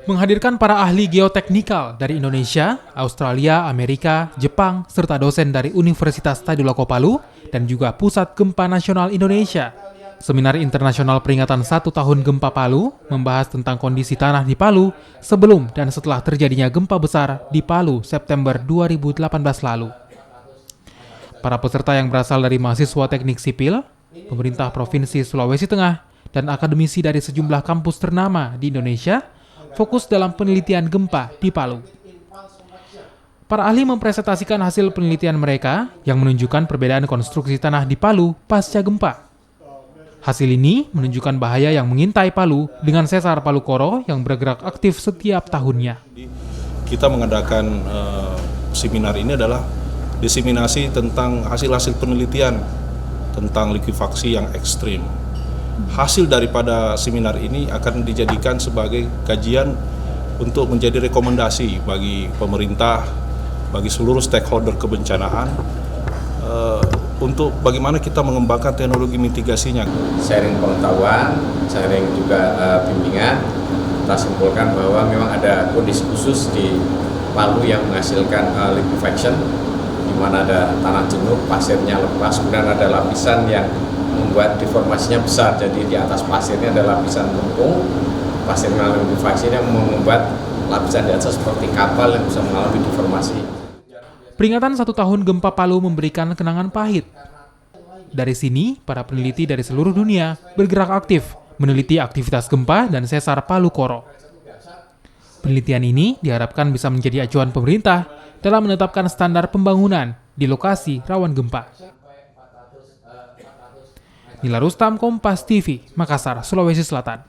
Menghadirkan para ahli geoteknikal dari Indonesia, Australia, Amerika, Jepang, serta dosen dari Universitas Tadulako Palu dan juga Pusat Gempa Nasional Indonesia. Seminar internasional peringatan 1 tahun gempa Palu membahas tentang kondisi tanah di Palu sebelum dan setelah terjadinya gempa besar di Palu September 2018 lalu. Para peserta yang berasal dari mahasiswa teknik sipil, pemerintah Provinsi Sulawesi Tengah, dan akademisi dari sejumlah kampus ternama di Indonesia fokus dalam penelitian gempa di Palu. Para ahli mempresentasikan hasil penelitian mereka yang menunjukkan perbedaan konstruksi tanah di Palu pasca gempa. Hasil ini menunjukkan bahaya yang mengintai Palu dengan sesar Palu Koro yang bergerak aktif setiap tahunnya. Kita mengadakan seminar ini adalah diseminasi tentang hasil-hasil penelitian tentang likuifaksi yang ekstrim. Hasil daripada seminar ini akan dijadikan sebagai kajian untuk menjadi rekomendasi bagi pemerintah, bagi seluruh stakeholder kebencanaan, untuk bagaimana kita mengembangkan teknologi mitigasinya. Sharing pengetahuan, sharing juga bimbingan, kita simpulkan bahwa memang ada kondisi khusus di Palu yang menghasilkan liquefaction, di mana ada tanah jenuh, pasirnya lepas, kemudian ada lapisan yang membuat deformasinya besar. Jadi di atas pasirnya ada lapisan lempung, pasir mengalami liquefaction yang membuat lapisan di atas seperti kapal yang bisa mengalami deformasi. Peringatan 1 tahun gempa Palu memberikan kenangan pahit. Dari sini, para peneliti dari seluruh dunia bergerak aktif meneliti aktivitas gempa dan sesar Palu Koro. Penelitian ini diharapkan bisa menjadi acuan pemerintah dalam menetapkan standar pembangunan di lokasi rawan gempa. Nila Rustam, Kompas TV, Makassar, Sulawesi Selatan.